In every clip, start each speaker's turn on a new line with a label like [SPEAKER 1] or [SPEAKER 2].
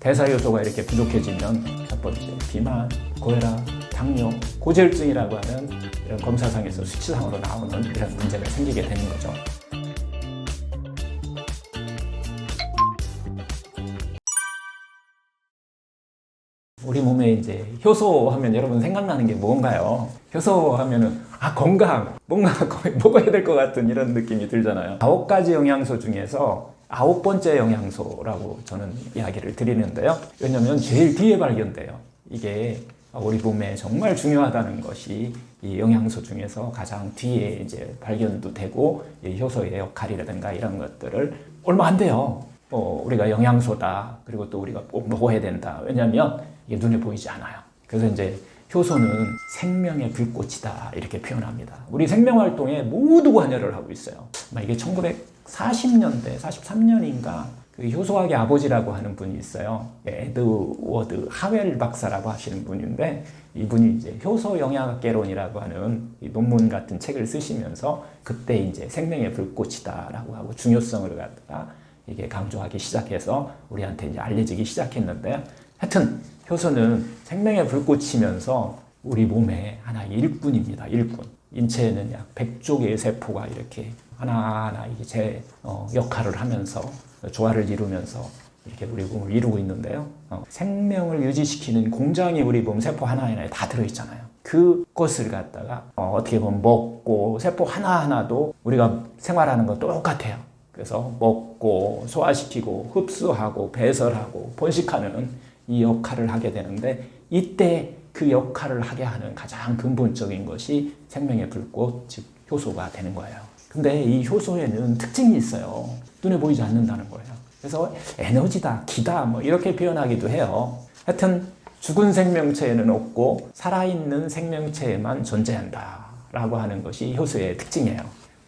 [SPEAKER 1] 대사 요소가 이렇게 부족해지면 첫 번째 비만, 고혈압, 당뇨, 고지혈증이라고 하는 이런 검사상에서 수치상으로 나오는 이런 문제가 생기게 되는 거죠. 우리 몸에 이제 효소 하면 여러분 생각나는 게 뭔가요? 효소 하면은 건강, 뭔가 먹어야 될 것 같은 이런 느낌이 들잖아요. 9가지 영양소 중에서 9번째 영양소라고 저는 이야기를 드리는데요. 왜냐면 제일 뒤에 발견돼요. 이게 우리 몸에 정말 중요하다는 것이 이 영양소 중에서 가장 뒤에 이제 발견도 되고 이 효소의 역할이라든가 이런 것들을 얼마 안 돼요. 우리가 영양소다. 그리고 또 우리가 꼭 먹어야 된다. 왜냐면 이게 눈에 보이지 않아요. 그래서 이제 효소는 생명의 불꽃이다 이렇게 표현합니다. 우리 생명활동에 모두 관여를 하고 있어요. 이게 1940년대, 43년인가 그 효소학의 아버지라고 하는 분이 있어요. 에드워드 하웰 박사라고 하시는 분인데 이분이 이제 효소 영양학개론이라고 하는 이 논문 같은 책을 쓰시면서 그때 이제 생명의 불꽃이다라고 하고 중요성을 갖다가 이게 강조하기 시작해서 우리한테 이제 알려지기 시작했는데요. 하여튼 효소는 생명의 불꽃이면서 우리 몸의 하나의 일꾼입니다. 일꾼. 인체에는 약 100조 개의 세포가 이렇게 하나하나 이게 제 역할을 하면서 조화를 이루면서 이렇게 우리 몸을 이루고 있는데요. 생명을 유지시키는 공장이 우리 몸 세포 하나하나에 다 들어있잖아요. 그것을 갖다가 어떻게 보면 먹고 세포 하나하나도 우리가 생활하는 건 똑같아요. 그래서 먹고 소화시키고 흡수하고 배설하고 번식하는 이 역할을 하게 되는데 이때 그 역할을 하게 하는 가장 근본적인 것이 생명의 불꽃, 즉 효소가 되는 거예요. 근데 이 효소에는 특징이 있어요. 눈에 보이지 않는다는 거예요. 그래서 에너지다, 기다 뭐 이렇게 표현하기도 해요. 하여튼 죽은 생명체에는 없고 살아있는 생명체에만 존재한다 라고 하는 것이 효소의 특징이에요.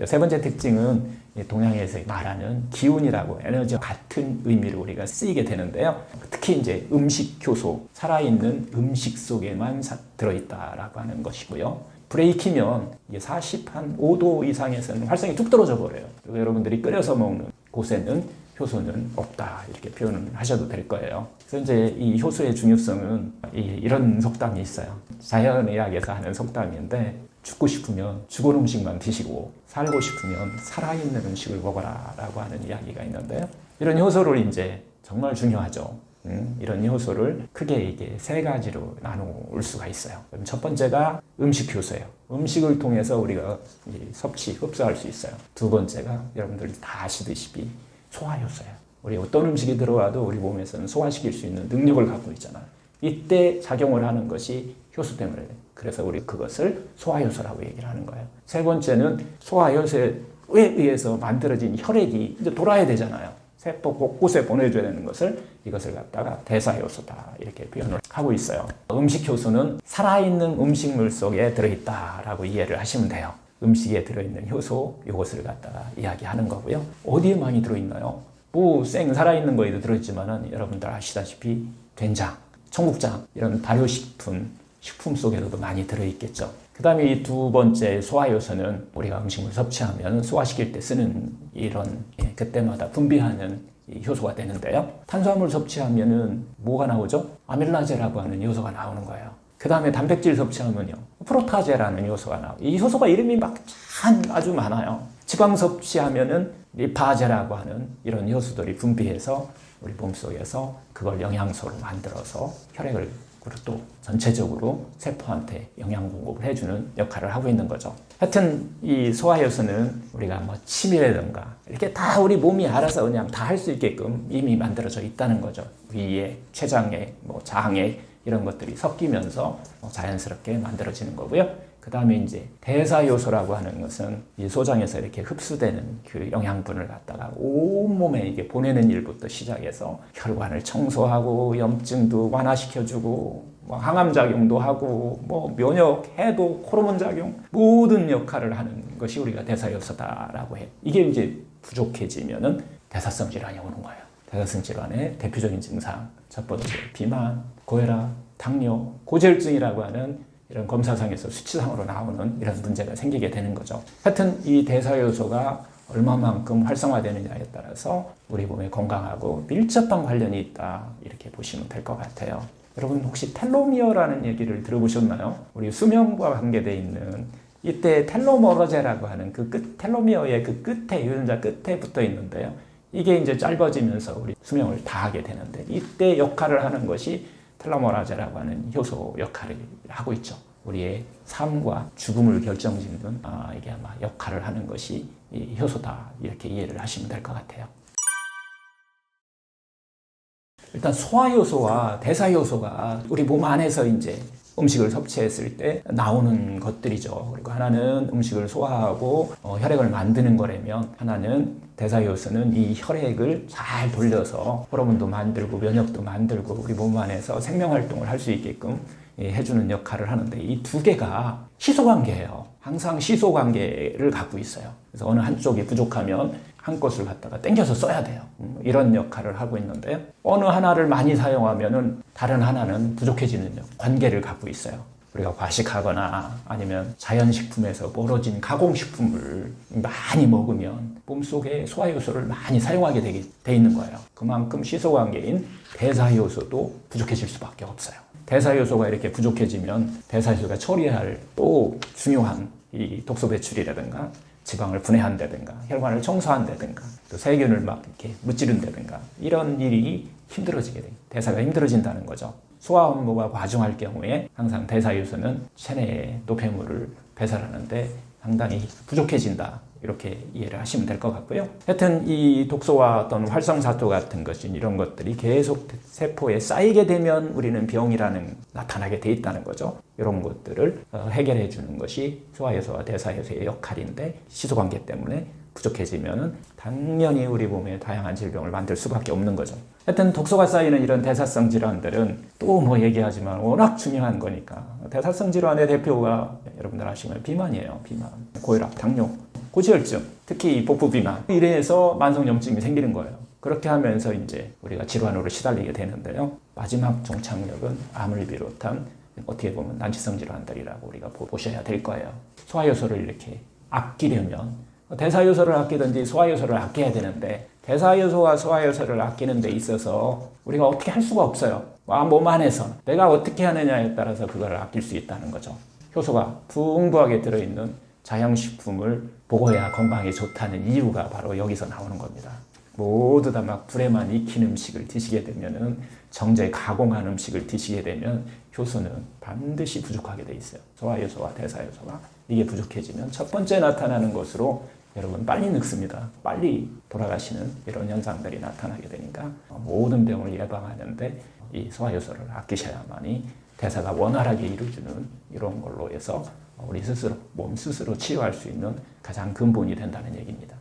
[SPEAKER 1] 세 번째 특징은 동양에서 말하는 기운이라고 에너지와 같은 의미로 우리가 쓰이게 되는데요. 특히 이제 음식 효소, 살아있는 음식 속에만 들어있다라고 하는 것이고요. 불에 익히면 이게 45도 이상에서는 활성이 뚝 떨어져 버려요. 그리고 여러분들이 끓여서 먹는 곳에는 효소는 없다 이렇게 표현을 하셔도 될 거예요. 그래서 이제 이 효소의 중요성은 이런 속담이 있어요. 자연의학에서 하는 속담인데 죽고 싶으면 죽은 음식만 드시고 살고 싶으면 살아있는 음식을 먹어라 라고 하는 이야기가 있는데요. 이런 효소를 이제 정말 중요하죠. 이런 효소를 크게 이게 세 가지로 나눌 수가 있어요. 그럼 첫 번째가 음식 효소예요. 음식을 통해서 우리가 흡수할 수 있어요. 두 번째가 여러분들이 다 아시다시피 소화 효소예요. 우리 어떤 음식이 들어와도 우리 몸에서는 소화시킬 수 있는 능력을 갖고 있잖아요. 이때 작용을 하는 것이 효소 때문에 그래서 우리 그것을 소화효소라고 얘기를 하는 거예요. 세 번째는 소화효소에 의해서 만들어진 혈액이 이제 돌아야 되잖아요. 세포 곳곳에 보내줘야 되는 것을 이것을 갖다가 대사효소다 이렇게 표현을 하고 있어요. 음식효소는 살아있는 음식물 속에 들어있다라고 이해를 하시면 돼요. 음식에 들어있는 효소 이것을 갖다가 이야기하는 거고요. 어디에 많이 들어있나요? 살아있는 거에도 들어있지만은 여러분들 아시다시피 된장, 청국장 이런 발효식품 속에서도 많이 들어있겠죠. 그 다음에 이 두 번째 소화효소는 우리가 음식물 섭취하면 소화시킬 때 쓰는 이런 그때마다 분비하는 이 효소가 되는데요. 탄수화물 섭취하면은 뭐가 나오죠? 아밀라제라고 하는 요소가 나오는 거예요. 그 다음에 단백질 섭취하면요. 프로타제라는 요소가 나와요. 이 효소가 이름이 아주 많아요. 지방 섭취하면은 리파제라고 하는 이런 효소들이 분비해서 우리 몸속에서 그걸 영양소로 만들어서 혈액을 그리고 또 전체적으로 세포한테 영양 공급을 해주는 역할을 하고 있는 거죠. 하여튼 이 소화효소는 우리가 침이라든가 이렇게 다 우리 몸이 알아서 그냥 다 할 수 있게끔 이미 만들어져 있다는 거죠. 위에, 췌장에, 장에 이런 것들이 섞이면서 자연스럽게 만들어지는 거고요. 그 다음에 이제 대사효소라고 하는 것은 이 소장에서 이렇게 흡수되는 그 영양분을 갖다가 온몸에 이게 보내는 일부터 시작해서 혈관을 청소하고 염증도 완화시켜주고 항암작용도 하고 면역, 해독, 호르몬 작용 모든 역할을 하는 것이 우리가 대사효소다라고 해요. 이게 이제 부족해지면은 대사성 질환이 오는 거예요. 대사성 질환의 대표적인 증상 첫 번째 비만, 고혈압, 당뇨, 고지혈증이라고 하는 이런 검사상에서 수치상으로 나오는 이런 문제가 생기게 되는 거죠. 하여튼 이 대사효소가 얼마만큼 활성화되느냐에 따라서 우리 몸의 건강하고 밀접한 관련이 있다 이렇게 보시면 될 것 같아요. 여러분 혹시 텔로미어라는 얘기를 들어보셨나요? 우리 수명과 관계되어 있는 이때 텔로머러제라고 하는 그 끝, 텔로미어의 그 끝에, 유전자 끝에 붙어 있는데요. 이게 이제 짧아지면서 우리 수명을 다하게 되는데 이때 역할을 하는 것이 텔로머러제라고 하는 효소 역할을 하고 있죠. 우리의 삶과 죽음을 결정짓는 이게 아마 역할을 하는 것이 이 효소다 이렇게 이해를 하시면 될 것 같아요. 일단 소화효소와 대사효소가 우리 몸 안에서 이제 음식을 섭취했을 때 나오는 것들이죠. 그리고 하나는 음식을 소화하고 혈액을 만드는 거라면 하나는 대사효소는 이 혈액을 잘 돌려서 호르몬도 만들고 면역도 만들고 우리 몸 안에서 생명활동을 할 수 있게끔 해주는 역할을 하는데 이 두 개가 시소관계예요. 항상 시소관계를 갖고 있어요. 그래서 어느 한쪽이 부족하면 한 것을 갖다가 땡겨서 써야 돼요. 이런 역할을 하고 있는데 어느 하나를 많이 사용하면은 다른 하나는 부족해지는 관계를 갖고 있어요. 우리가 과식하거나 아니면 자연식품에서 벌어진 가공식품을 많이 먹으면 몸속에 소화효소를 많이 사용하게 돼 있는 거예요. 그만큼 시소관계인 대사효소도 부족해질 수밖에 없어요. 대사효소가 이렇게 부족해지면 대사효소가 처리할 또 중요한 이 독소 배출이라든가 지방을 분해한다든가 혈관을 청소한다든가 또 세균을 막 이렇게 무찌른다든가 이런 일이 힘들어지게 돼요. 대사가 힘들어진다는 거죠. 소화 업무가 과중할 경우에 항상 대사효소는 체내에 노폐물을 배설하는데 상당히 부족해진다. 이렇게 이해를 하시면 될 것 같고요. 하여튼 이 독소와 어떤 활성사토 같은 것이 이런 것들이 계속 세포에 쌓이게 되면 우리는 병이라는 나타나게 돼 있다는 거죠. 이런 것들을 해결해 주는 것이 소화효소와 대사효소의 역할인데 시소관계 때문에 부족해지면은 당연히 우리 몸에 다양한 질병을 만들 수밖에 없는 거죠. 하여튼 독소가 쌓이는 이런 대사성 질환들은 또 뭐 얘기하지만 워낙 중요한 거니까 대사성 질환의 대표가 여러분들 아시면 비만이에요. 비만, 고혈압, 당뇨, 고지혈증, 특히 복부 비만 이래서 만성염증이 생기는 거예요. 그렇게 하면서 이제 우리가 질환으로 시달리게 되는데요. 마지막 종착역은 암을 비롯한 어떻게 보면 난치성 질환들이라고 우리가 보셔야 될 거예요. 소화효소를 이렇게 아끼려면 대사효소를 아끼든지 소화효소를 아껴야 되는데 대사효소와 소화효소를 아끼는 데 있어서 우리가 어떻게 할 수가 없어요. 몸 안에서 내가 어떻게 하느냐에 따라서 그걸 아낄 수 있다는 거죠. 효소가 풍부하게 들어있는 자연식품을 먹어야 건강에 좋다는 이유가 바로 여기서 나오는 겁니다. 모두 다 막 불에만 익힌 음식을 드시게 되면은 정제 가공한 음식을 드시게 되면 효소는 반드시 부족하게 돼 있어요. 소화효소와 대사효소가 이게 부족해지면 첫 번째 나타나는 것으로 여러분 빨리 늙습니다. 빨리 돌아가시는 이런 현상들이 나타나게 되니까 모든 병을 예방하는데 이 소화효소를 아끼셔야만이 대사가 원활하게 이루어지는 이런 걸로 해서 우리 스스로 몸 스스로 치유할 수 있는 가장 근본이 된다는 얘기입니다.